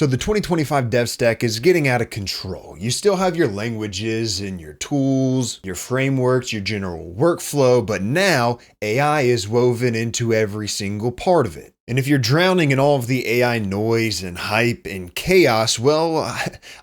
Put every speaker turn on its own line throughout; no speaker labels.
So the 2025 dev stack is getting out of control. You still have your languages and your tools, your frameworks, your general workflow, but now AI is woven into every single part of it. And if you're drowning in all of the AI noise and hype and chaos, well,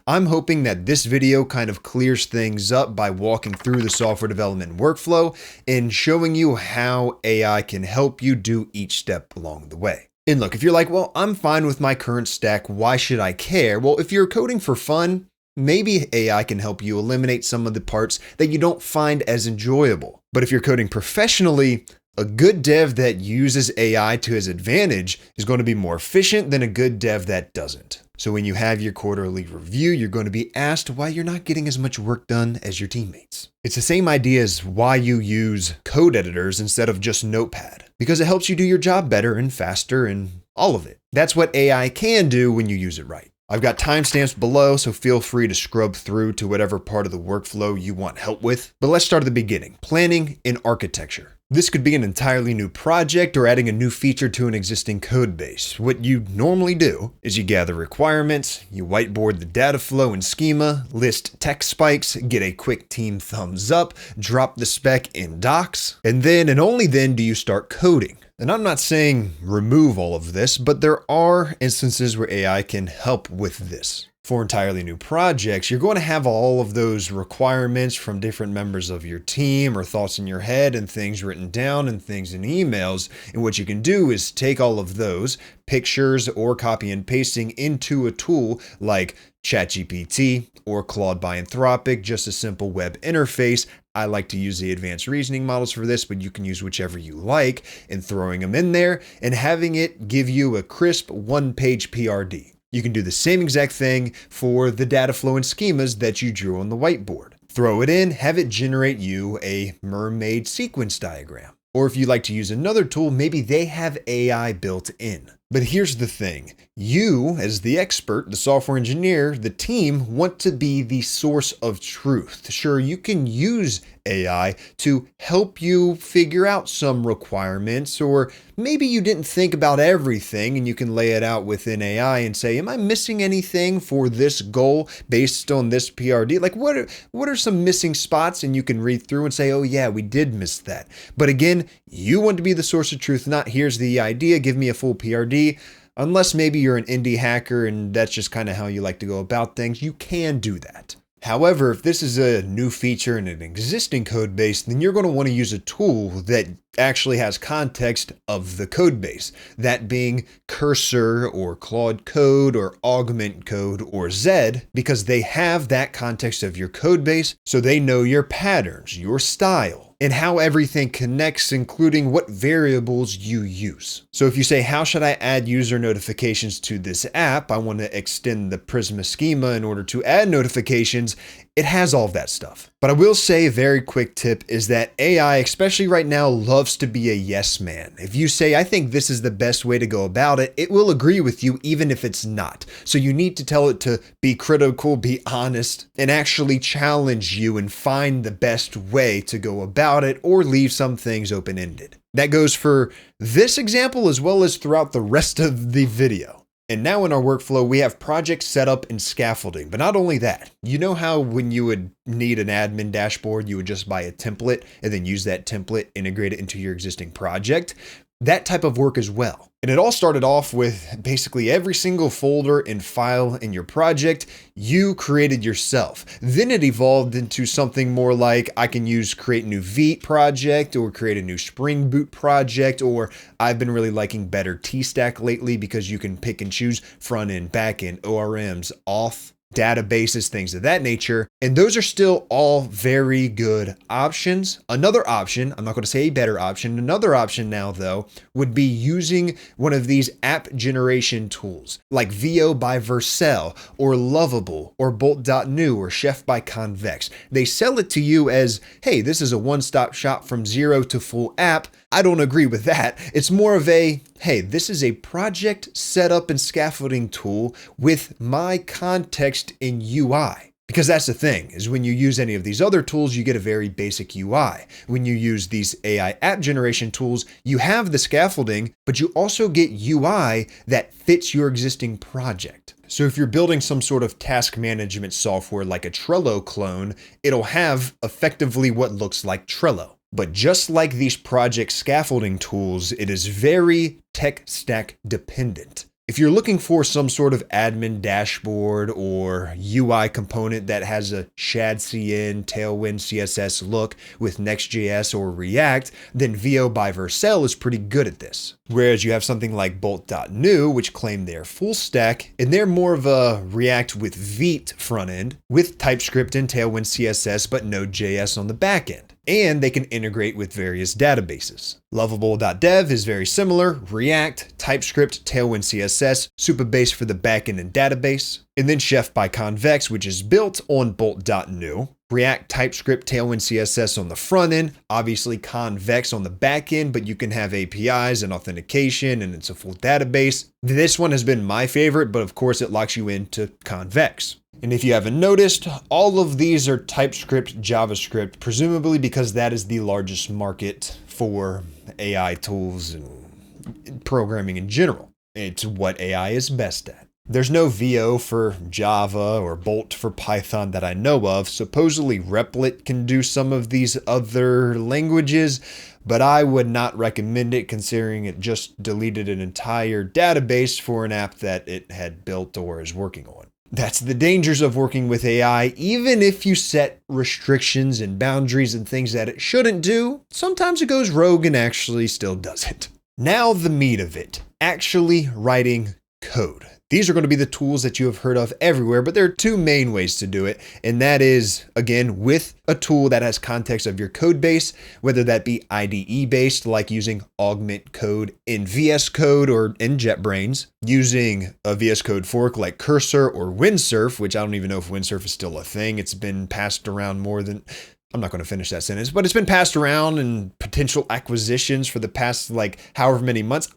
I'm hoping that this video kind of clears things up by walking through the software development workflow and showing you how AI can help you do each step along the way. And look, if you're like, well, I'm fine with my current stack, why should I care? Well, if you're coding for fun, maybe AI can help you eliminate some of the parts that you don't find as enjoyable. But if you're coding professionally, a good dev that uses AI to his advantage is going to be more efficient than a good dev that doesn't. So when you have your quarterly review, you're going to be asked why you're not getting as much work done as your teammates. It's the same idea as why you use code editors instead of just Notepad, because it helps you do your job better and faster and all of it. That's what AI can do when you use it right. I've got timestamps below, so feel free to scrub through to whatever part of the workflow you want help with. But let's start at the beginning, planning and architecture. This could be an entirely new project or adding a new feature to an existing code base. What you normally do is you gather requirements, you whiteboard the data flow and schema, list tech spikes, get a quick team thumbs up, drop the spec in docs, and then and only then do you start coding. And I'm not saying remove all of this, but there are instances where AI can help with this. For entirely new projects, you're going to have all of those requirements from different members of your team or thoughts in your head and things written down and things in emails. And what you can do is take all of those pictures or copy and pasting into a tool like ChatGPT or Claude by Anthropic, just a simple web interface. I like to use the advanced reasoning models for this, but you can use whichever you like, and throwing them in there and having it give you a crisp one-page PRD. You can do the same exact thing for the data flow and schemas that you drew on the whiteboard. Throw it in, have it generate you a mermaid sequence diagram. Or if you like to use another tool, maybe they have AI built in. But here's the thing. You, as the expert, the software engineer, the team, want to be the source of truth. Sure, you can use AI to help you figure out some requirements, or maybe you didn't think about everything and you can lay it out within AI and say, am I missing anything for this goal based on this PRD? Like what are some missing spots? And you can read through and say, oh yeah, we did miss that. But again, you want to be the source of truth, not here's the idea, give me a full PRD. Unless maybe you're an indie hacker and that's just kind of how you like to go about things, you can do that. However, if this is a new feature in an existing code base, then you're going to want to use a tool that actually has context of the code base, that being Cursor or Claude Code or Augment Code or Zed, because they have that context of your code base, so they know your patterns, your style, and how everything connects, including what variables you use. So if you say, how should I add user notifications to this app? I want to extend the Prisma schema in order to add notifications. It has all of that stuff. But I will say a very quick tip is that AI, especially right now, loves to be a yes man. If you say, I think this is the best way to go about it, it will agree with you even if it's not. So you need to tell it to be critical, be honest, and actually challenge you and find the best way to go about it or leave some things open-ended. That goes for this example as well as throughout the rest of the video. And now in our workflow, we have project setup and scaffolding. But not only that, you know how when you would need an admin dashboard, you would just buy a template and then use that template, integrate it into your existing project? That type of work as well. And it all started off with basically every single folder and file in your project you created yourself. Then it evolved into something more like I can use create new Vite project or create a new Spring Boot project, or I've been really liking better T-Stack lately because you can pick and choose front end, back end, ORMs, auth, databases, things of that nature. And those are still all very good options. Another option, I'm not going to say a better option, another option now though, would be using one of these app generation tools like VO by Vercel or Lovable or Bolt.new or Chef by Convex. They sell it to you as, hey, this is a one-stop shop from zero to full app. I don't agree with that. It's more of a, hey, this is a project setup and scaffolding tool with my context in UI. Because that's the thing, is when you use any of these other tools, you get a very basic UI. When you use these AI app generation tools, you have the scaffolding, but you also get UI that fits your existing project. So if you're building some sort of task management software like a Trello clone, it'll have effectively what looks like Trello. But just like these project scaffolding tools, it is very tech stack dependent. If you're looking for some sort of admin dashboard or UI component that has a ShadCN, Tailwind CSS look with Next.js or React, then VO by Vercel is pretty good at this. Whereas you have something like Bolt.new, which claim they're full stack, and they're more of a React with Vite front end, with TypeScript and Tailwind CSS, but Node.js on the back end. And they can integrate with various databases. Lovable.dev is very similar, React, TypeScript, Tailwind CSS, Supabase for the backend and database. And then Chef by Convex, which is built on Bolt.new, React, TypeScript, Tailwind CSS on the front end, obviously Convex on the back end, but you can have APIs and authentication and it's a full database. This one has been my favorite, but of course it locks you into Convex. And if you haven't noticed, all of these are TypeScript, JavaScript, presumably because that is the largest market for AI tools and programming in general. It's what AI is best at. There's no VO for Java or Bolt for Python that I know of. Supposedly Replit can do some of these other languages, but I would not recommend it considering it just deleted an entire database for an app that it had built or is working on. That's the dangers of working with AI. Even if you set restrictions and boundaries and things that it shouldn't do, sometimes it goes rogue and actually still does it. Now the meat of it, actually writing code. These are going to be the tools that you have heard of everywhere, but there are two main ways to do it. And that is, again, with a tool that has context of your code base, whether that be IDE based, like using Augment Code in VS Code or in JetBrains, using a VS Code fork like Cursor or Windsurf, which I don't even know if Windsurf is still a thing. It's been passed around more than... I'm not going to finish that sentence, but it's been passed around in potential acquisitions for the past, however many months.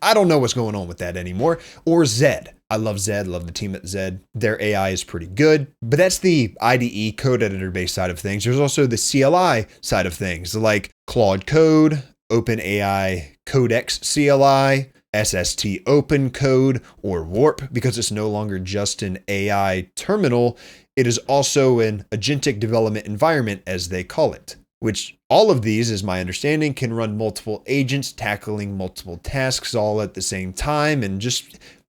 I don't know what's going on with that anymore. Or Zed. I love Zed, love the team at Zed. Their AI is pretty good, but that's the IDE code editor based side of things. There's also the CLI side of things like Claude Code, OpenAI Codex CLI, SST Open Code, or Warp, because it's no longer just an AI terminal. It is also an agentic development environment, as they call it, which all of these, is my understanding, can run multiple agents tackling multiple tasks all at the same time, and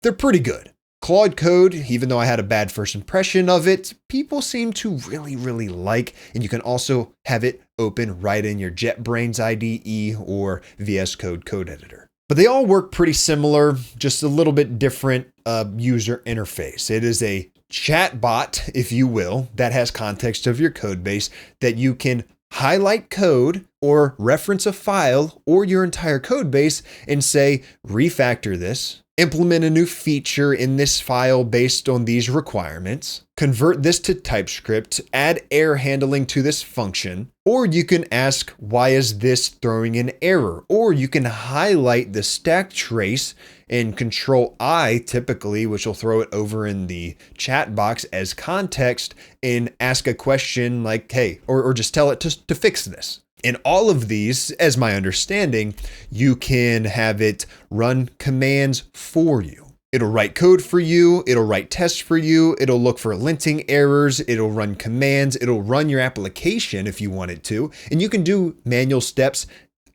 they're pretty good. Claude Code, even though I had a bad first impression of it, people seem to really, really like, and you can also have it open right in your JetBrains IDE or VS Code code editor. But they all work pretty similar, just a little bit different user interface. It is a chat bot, if you will, that has context of your code base that you can highlight code or reference a file or your entire code base and say, refactor this, implement a new feature in this file based on these requirements, convert this to TypeScript, add error handling to this function, or you can ask, why is this throwing an error? Or you can highlight the stack trace and Control I typically, which will throw it over in the chat box as context, and ask a question like, hey, or just tell it to fix this. In all of these, as my understanding, you can have it run commands for you. It'll write code for you, it'll write tests for you, it'll look for linting errors, it'll run commands, it'll run your application if you want it to, and you can do manual steps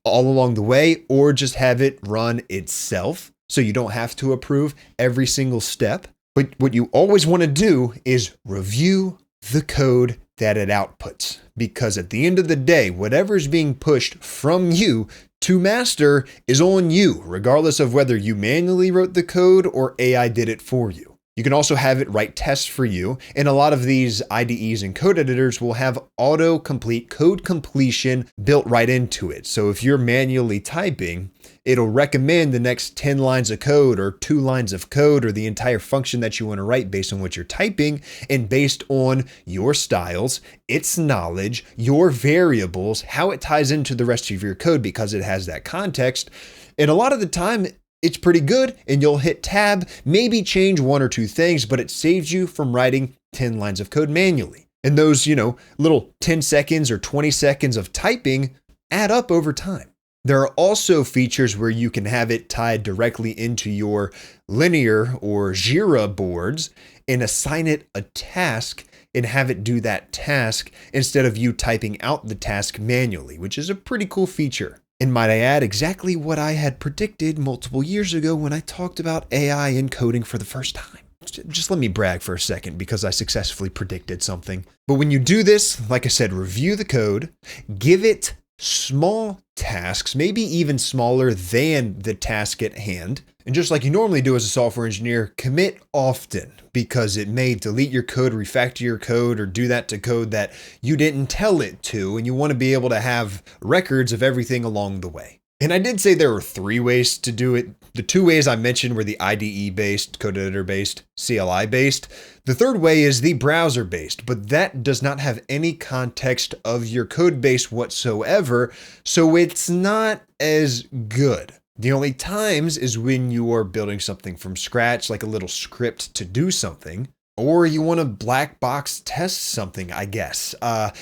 all along the way or just have it run itself so you don't have to approve every single step. But what you always want to do is review the code that it outputs, because at the end of the day, whatever is being pushed from you to master is on you, regardless of whether you manually wrote the code or AI did it for you. You can also have it write tests for you, and a lot of these IDEs and code editors will have autocomplete code completion built right into it. So if you're manually typing, it'll recommend the next 10 lines of code or 2 lines of code or the entire function that you want to write based on what you're typing and based on your styles, its knowledge, your variables, how it ties into the rest of your code because it has that context. And a lot of the time, it's pretty good, and you'll hit tab, maybe change 1 or 2 things, but it saves you from writing 10 lines of code manually. And those, little 10 seconds or 20 seconds of typing add up over time. There are also features where you can have it tied directly into your linear or Jira boards and assign it a task and have it do that task instead of you typing out the task manually, which is a pretty cool feature. And might I add, exactly what I had predicted multiple years ago when I talked about AI in coding for the first time. Just let me brag for a second because I successfully predicted something. But when you do this, like I said, review the code, give it small tasks, maybe even smaller than the task at hand. And just like you normally do as a software engineer, commit often because it may delete your code, refactor your code, or do that to code that you didn't tell it to. And you want to be able to have records of everything along the way. And I did say there were 3 ways to do it. The 2 ways I mentioned were the IDE-based, code editor-based, CLI-based. The 3rd way is the browser-based, but that does not have any context of your code base whatsoever, so it's not as good. The only times is when you are building something from scratch, like a little script to do something, or you want to black box test something, I guess.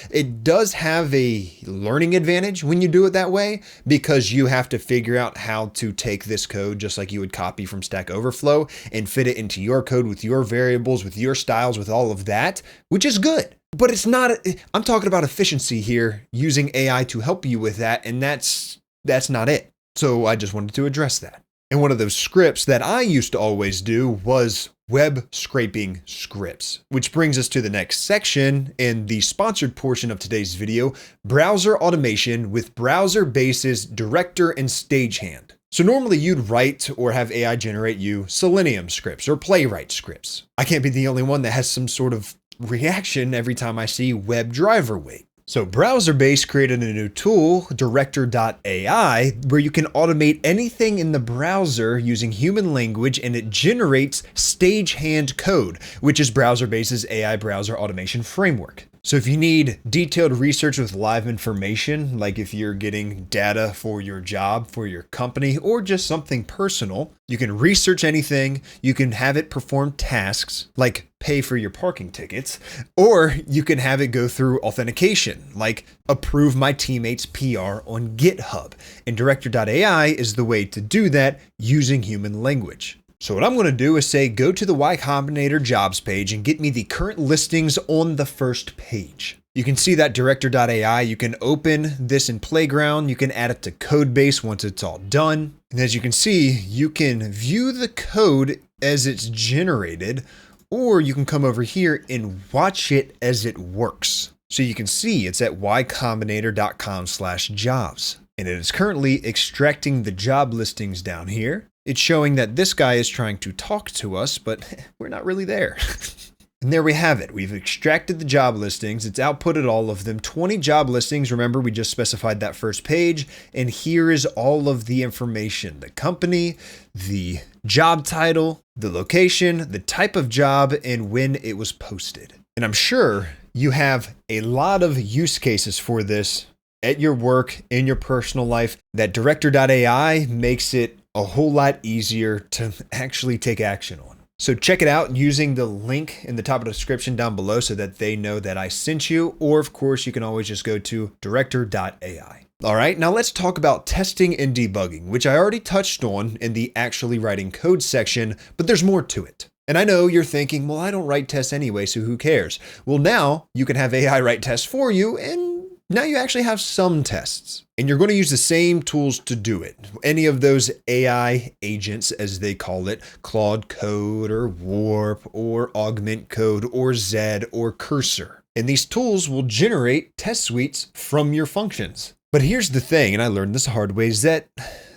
It does have a learning advantage when you do it that way because you have to figure out how to take this code just like you would copy from Stack Overflow and fit it into your code with your variables, with your styles, with all of that, which is good. But it's not, I'm talking about efficiency here, using AI to help you with that, and that's not it. So I just wanted to address that. And one of those scripts that I used to always do was web scraping scripts, which brings us to the next section in the sponsored portion of today's video, browser automation with browser bases, director, and stagehand. So normally you'd write or have AI generate you Selenium scripts or Playwright scripts. I can't be the only one that has some sort of reaction every time I see WebDriver wait. So BrowserBase created a new tool, Director.ai, where you can automate anything in the browser using human language, and it generates stagehand code, which is BrowserBase's AI browser automation framework. So if you need detailed research with live information, like if you're getting data for your job, for your company, or just something personal, you can research anything, you can have it perform tasks, like pay for your parking tickets, or you can have it go through authentication, like approve my teammates' PR on GitHub. And Director.ai is the way to do that using human language. So what I'm going to do is say, go to the Y Combinator jobs page and get me the current listings on the first page. You can see that Director.ai, you can open this in Playground, you can add it to Codebase once it's all done. And as you can see, you can view the code as it's generated, or you can come over here and watch it as it works. So you can see it's at ycombinator.com/jobs. And it is currently extracting the job listings down here. It's showing that this guy is trying to talk to us, but we're not really there. And there we have it. We've extracted the job listings. It's outputted all of them, 20 job listings. Remember, we just specified that first page. And here is all of the information, the company, the job title, the location, the type of job, and when it was posted. And I'm sure you have a lot of use cases for this at your work, in your personal life, that Director.ai makes it a whole lot easier to actually take action on. So check it out using the link in the top of the description down below so that they know that I sent you, or of course you can always just go to Director.ai. All right, now let's talk about testing and debugging, which I already touched on in the actually writing code section, but there's more to it. And I know you're thinking, well, I don't write tests anyway, so who cares? Well, now you can have AI write tests for you, and now you actually have some tests. And you're going to use the same tools to do it. Any of those AI agents, as they call it, Claude Code or Warp or Augment Code or Zed or Cursor. And these tools will generate test suites from your functions. But here's the thing, and I learned this the hard way, is that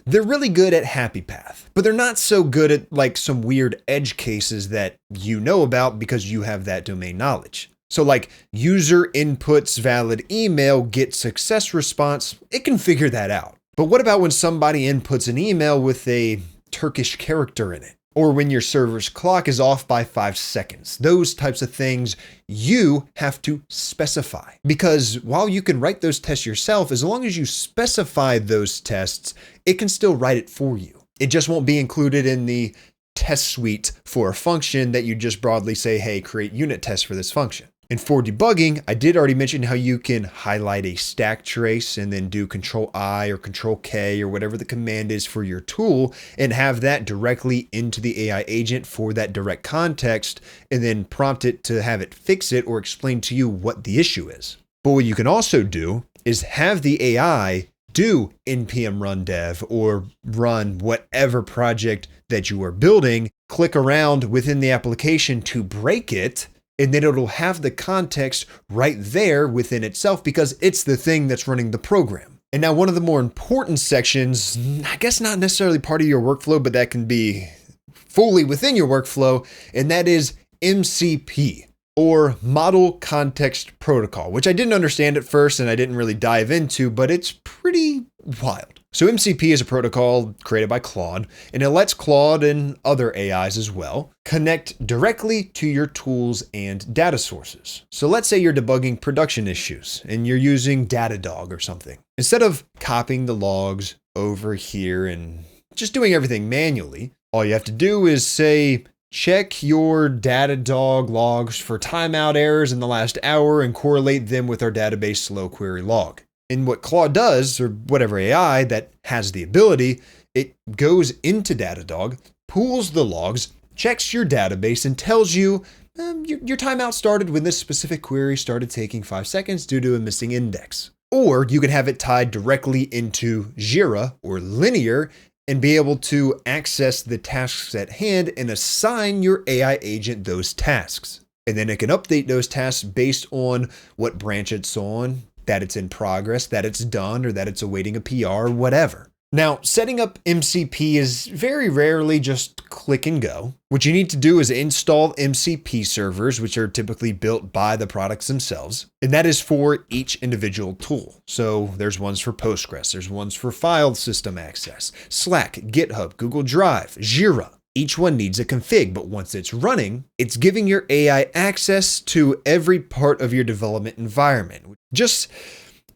they're really good at happy path, but they're not so good at like some weird edge cases that you know about because you have that domain knowledge. So like user inputs valid email, get success response, it can figure that out. But what about when somebody inputs an email with a Turkish character in it? Or when your server's clock is off by 5 seconds? Those types of things you have to specify. Because while you can write those tests yourself, as long as you specify those tests, it can still write it for you. It just won't be included in the test suite for a function that you just broadly say, hey, create unit tests for this function. And for debugging, I did already mention how you can highlight a stack trace and then do Control I or Control K or whatever the command is for your tool and have that directly into the AI agent for that direct context and then prompt it to have it fix it or explain to you what the issue is. But what you can also do is have the AI do npm run dev or run whatever project that you are building, click around within the application to break it, and then it'll have the context right there within itself because it's the thing that's running the program. And now one of the more important sections, I guess not necessarily part of your workflow, but that can be fully within your workflow, and that is MCP, or Model Context Protocol, which I didn't understand at first and I didn't really dive into, but it's pretty wild. So MCP is a protocol created by Claude, and it lets Claude and other AIs as well connect directly to your tools and data sources. So let's say you're debugging production issues and you're using Datadog or something. Instead of copying the logs over here and just doing everything manually, all you have to do is say, check your Datadog logs for timeout errors in the last hour and correlate them with our database slow query log. And what Claude does, or whatever AI that has the ability, it goes into Datadog, pulls the logs, checks your database, and tells you your timeout started when this specific query started taking 5 seconds due to a missing index. Or you could have it tied directly into Jira or Linear and be able to access the tasks at hand and assign your AI agent those tasks. And then it can update those tasks based on what branch it's on, that it's in progress, that it's done, or that it's awaiting a PR, or whatever. Now, setting up MCP is very rarely just click and go. What you need to do is install MCP servers, which are typically built by the products themselves. And that is for each individual tool. So there's ones for Postgres, there's ones for file system access, Slack, GitHub, Google Drive, Jira. Each one needs a config, but once it's running, it's giving your AI access to every part of your development environment. Just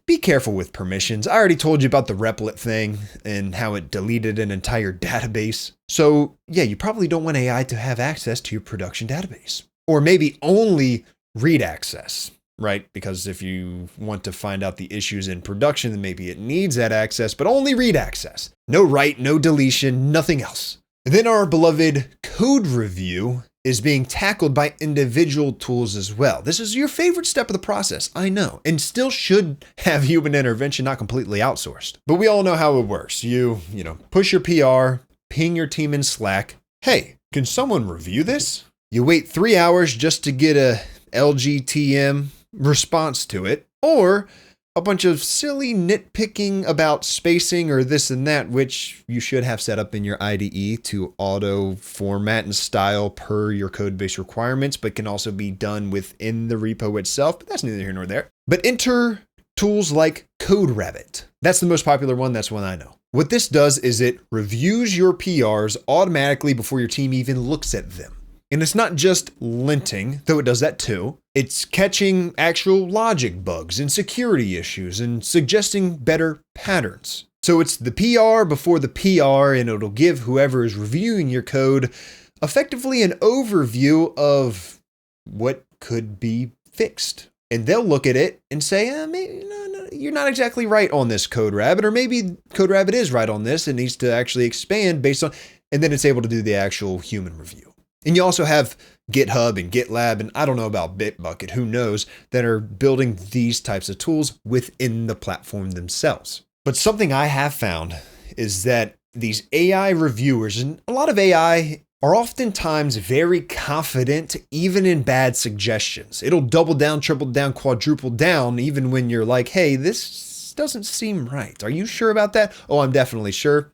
be careful with permissions. I already told you about the replit thing and how it deleted an entire database. So yeah, you probably don't want AI to have access to your production database. Or maybe only read access, right? Because if you want to find out the issues in production, then maybe it needs that access, but only read access. No write, no deletion, nothing else. And then our beloved code review is being tackled by individual tools as well. This is your favorite step of the process, I know, and still should have human intervention, not completely outsourced. But we all know how it works. You push your PR, ping your team in Slack. Hey, can someone review this? You wait 3 hours just to get a LGTM response to it, or a bunch of silly nitpicking about spacing or this and that, which you should have set up in your IDE to auto format and style per your code base requirements, but can also be done within the repo itself, but that's neither here nor there. But enter tools like CodeRabbit. That's the most popular one. That's one I know. What this does is it reviews your PRs automatically before your team even looks at them. And it's not just linting, though it does that too. It's catching actual logic bugs and security issues and suggesting better patterns. So it's the PR before the PR, and it'll give whoever is reviewing your code effectively an overview of what could be fixed. And they'll look at it and say, maybe, no, you're not exactly right on this, CodeRabbit, or maybe CodeRabbit is right on this and needs to actually expand based on, and then it's able to do the actual human review. And you also have GitHub and GitLab, and I don't know about Bitbucket, who knows, that are building these types of tools within the platform themselves. But something I have found is that these AI reviewers, and a lot of AI, are oftentimes very confident, even in bad suggestions. It'll double down, triple down, quadruple down, even when you're like, hey, this doesn't seem right. Are you sure about that? Oh, I'm definitely sure.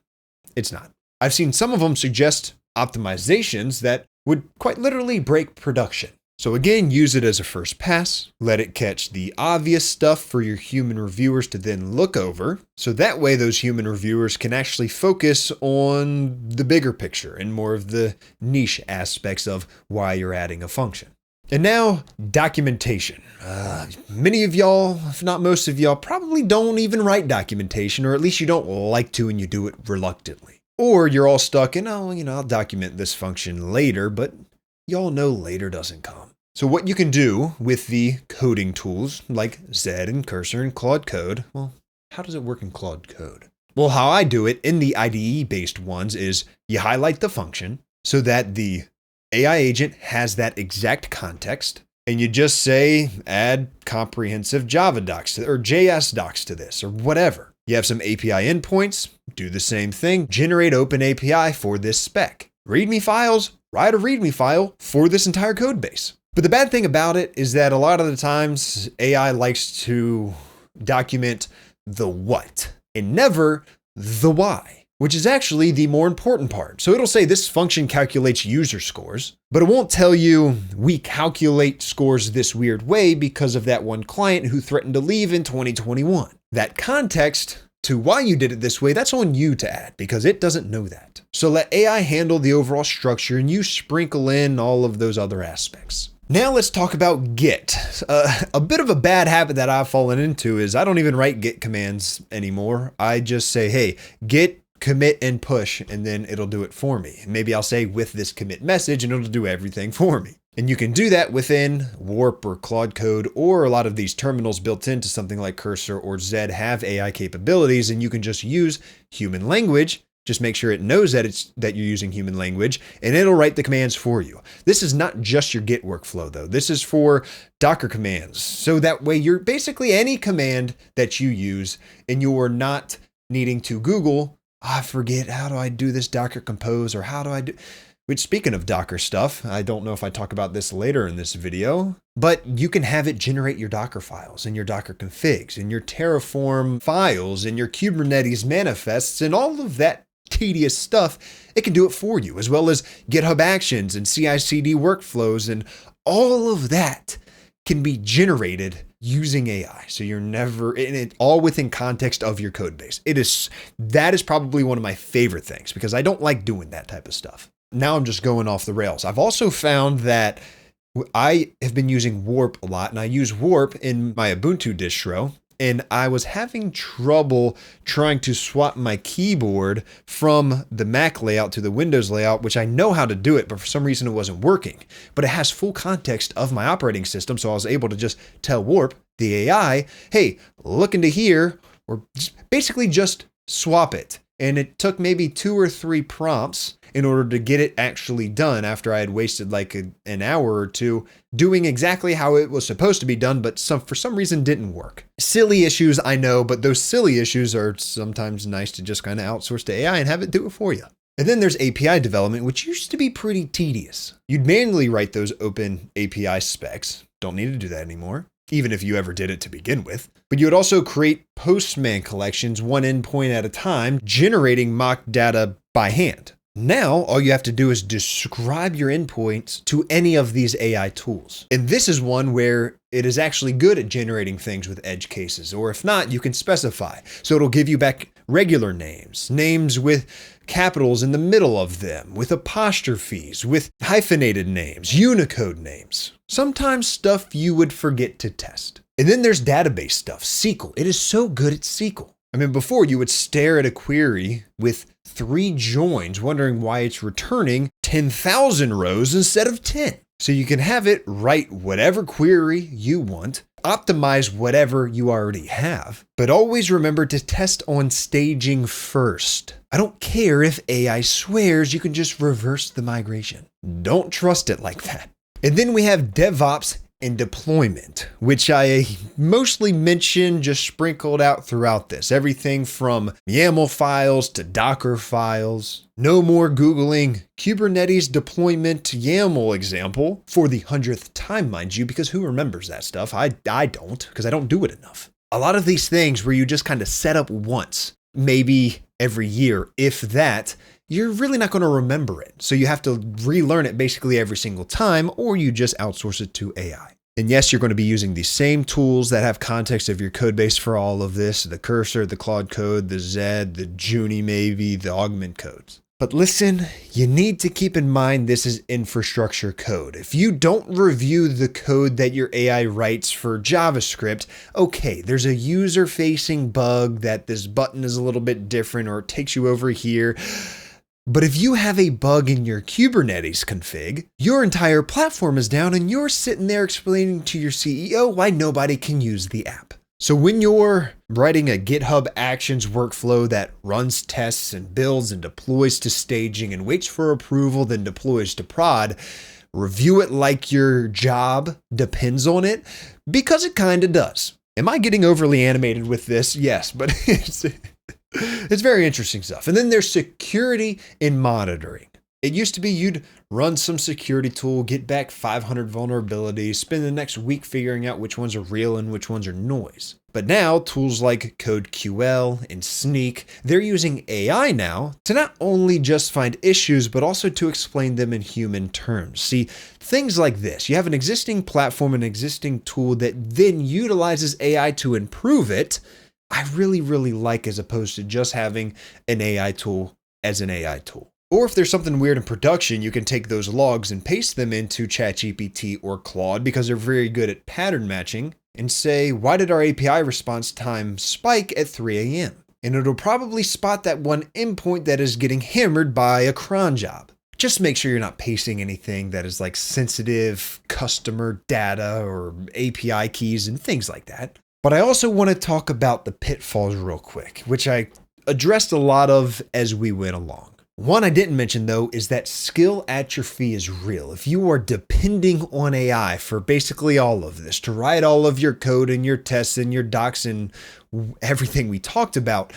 It's not. I've seen some of them suggest optimizations that would quite literally break production. So again, use it as a first pass, let it catch the obvious stuff for your human reviewers to then look over. So that way those human reviewers can actually focus on the bigger picture and more of the niche aspects of why you're adding a function. And now, documentation. Many of y'all, if not most of y'all, probably don't even write documentation, or at least you don't like to and you do it reluctantly. Or you're all stuck in, I'll document this function later, but y'all know later doesn't come. So what you can do with the coding tools like Zed and Cursor and Claude Code, well, how does it work in Claude Code? Well, how I do it in the IDE-based ones is you highlight the function so that the AI agent has that exact context, and you just say, add comprehensive Java docs or JS docs to this or whatever. You have some API endpoints, do the same thing, generate open API for this spec. README files, write a README file for this entire code base. But the bad thing about it is that a lot of the times AI likes to document the what and never the why, which is actually the more important part. So it'll say this function calculates user scores, but it won't tell you we calculate scores this weird way because of that one client who threatened to leave in 2021. That context to why you did it this way, that's on you to add because it doesn't know that. So let AI handle the overall structure and you sprinkle in all of those other aspects. Now let's talk about Git. A bit of a bad habit that I've fallen into is I don't even write Git commands anymore. I just say, hey, Git commit and push, and then it'll do it for me. Maybe I'll say with this commit message and it'll do everything for me. And you can do that within Warp or Claude Code, or a lot of these terminals built into something like Cursor or Zed have AI capabilities, and you can just use human language. Just make sure it knows that you're using human language, and it'll write the commands for you. This is not just your Git workflow though. This is for Docker commands. So that way you're basically any command that you use and you're not needing to Google, I forget, how do I do this Docker compose, or how do I do, which speaking of Docker stuff, I don't know if I talk about this later in this video, but you can have it generate your Docker files and your Docker configs and your Terraform files and your Kubernetes manifests and all of that tedious stuff. It can do it for you, as well as GitHub Actions and CI/CD workflows, and all of that can be generated using AI. So you're never in it, all within context of your code base. That is probably one of my favorite things because I don't like doing that type of stuff. Now I'm just going off the rails. I've also found that I have been using Warp a lot, and I use Warp in my Ubuntu distro. And I was having trouble trying to swap my keyboard from the Mac layout to the Windows layout, which I know how to do it, but for some reason it wasn't working. But it has full context of my operating system, so I was able to just tell Warp, the AI, hey, look into here, or basically just swap it. And it took maybe 2 or 3 prompts in order to get it actually done after I had wasted like an hour or two doing exactly how it was supposed to be done, but for some reason didn't work. Silly issues, I know, but those silly issues are sometimes nice to just kind of outsource to AI and have it do it for you. And then there's API development, which used to be pretty tedious. You'd manually write those open API specs. Don't need to do that anymore, even if you ever did it to begin with. But you would also create Postman collections one endpoint at a time, generating mock data by hand. Now, all you have to do is describe your endpoints to any of these AI tools. And this is one where it is actually good at generating things with edge cases, or if not, you can specify. So it'll give you back regular names, names with capitals in the middle of them, with apostrophes, with hyphenated names, Unicode names. Sometimes stuff you would forget to test. And then there's database stuff, SQL. It is so good at SQL. I mean, before you would stare at a query with 3 joins, wondering why it's returning 10,000 rows instead of 10. So you can have it write whatever query you want, optimize whatever you already have, but always remember to test on staging first. I don't care if AI swears you can just reverse the migration. Don't trust it like that. And then we have DevOps and deployment, which I mostly mention just sprinkled out throughout this. Everything from YAML files to Docker files. No more Googling Kubernetes deployment YAML example for the 100th time, mind you, because who remembers that stuff? I don't, because I don't do it enough. A lot of these things where you just kind of set up once, maybe every year, if that, you're really not going to remember it. So you have to relearn it basically every single time, or you just outsource it to AI. And yes, you're going to be using the same tools that have context of your code base for all of this, the Cursor, the Claude Code, the Zed, the Junie maybe, the Augment codes. But listen, you need to keep in mind this is infrastructure code. If you don't review the code that your AI writes for JavaScript, okay, there's a user-facing bug that this button is a little bit different or it takes you over here. But if you have a bug in your Kubernetes config, your entire platform is down and you're sitting there explaining to your CEO why nobody can use the app. So when you're writing a GitHub Actions workflow that runs tests and builds and deploys to staging and waits for approval, then deploys to prod, review it like your job depends on it, because it kind of does. Am I getting overly animated with this? Yes, but it's very interesting stuff. And then there's security and monitoring. It used to be you'd run some security tool, get back 500 vulnerabilities, spend the next week figuring out which ones are real and which ones are noise. But now tools like CodeQL and Sneak, they're using AI now to not only just find issues, but also to explain them in human terms. See, things like this, you have an existing platform, an existing tool that then utilizes AI to improve it. I really like, as opposed to just having an AI tool as an AI tool. Or if there's something weird in production, you can take those logs and paste them into ChatGPT or Claude, because they're very good at pattern matching, and say, why did our API response time spike at 3 a.m.? And it'll probably spot that one endpoint that is getting hammered by a cron job. Just make sure you're not pasting anything that is like sensitive customer data or API keys and things like that. But I also want to talk about the pitfalls real quick, which I addressed a lot of as we went along. One I didn't mention though is that skill atrophy is real. If you are depending on AI for basically all of this, to write all of your code and your tests and your docs and everything we talked about,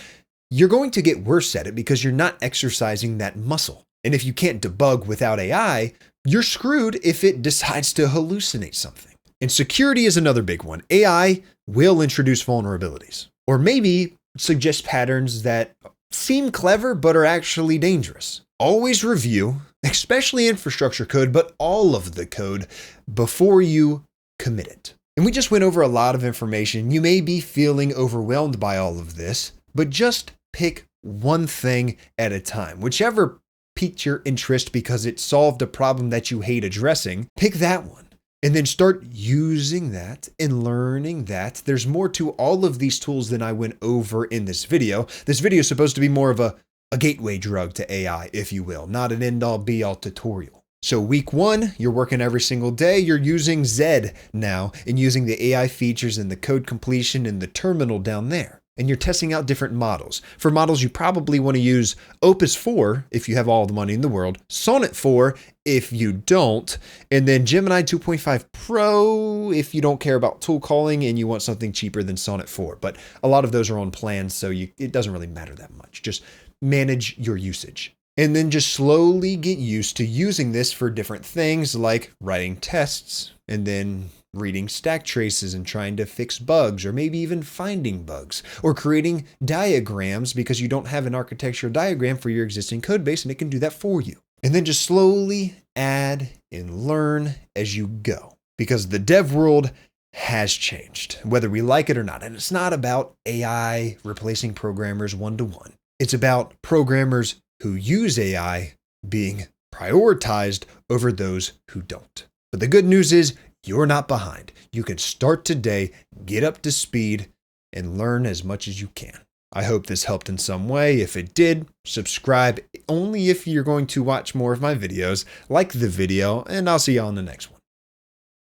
you're going to get worse at it because you're not exercising that muscle. And if you can't debug without AI, you're screwed if it decides to hallucinate something. And security is another big one. AI will introduce vulnerabilities, or maybe suggest patterns that seem clever but are actually dangerous. Always review, especially infrastructure code, but all of the code before you commit it. And we just went over a lot of information. You may be feeling overwhelmed by all of this, but just pick one thing at a time. Whichever piqued your interest because it solved a problem that you hate addressing, pick that one. And then start using that and learning that. There's more to all of these tools than I went over in this video. This video is supposed to be more of a gateway drug to AI, if you will, not an end-all be-all tutorial. So week 1, you're working every single day. You're using Zed now and using the AI features and the code completion and the terminal down there. And you're testing out different models. For models, you probably want to use Opus 4 if you have all the money in the world, Sonnet 4 if you don't, and then Gemini 2.5 Pro if you don't care about tool calling and you want something cheaper than Sonnet 4. But a lot of those are on plans, so it doesn't really matter that much. Just manage your usage. And then just slowly get used to using this for different things like writing tests and then reading stack traces and trying to fix bugs, or maybe even finding bugs, or creating diagrams because you don't have an architectural diagram for your existing code base and it can do that for you. And then just slowly add and learn as you go, because the dev world has changed, whether we like it or not. And it's not about AI replacing programmers one-to-one. It's about programmers who use AI being prioritized over those who don't. But the good news is you're not behind. You can start today, get up to speed, and learn as much as you can. I hope this helped in some way. If it did, subscribe only if you're going to watch more of my videos. Like the video, and I'll see you on the next one.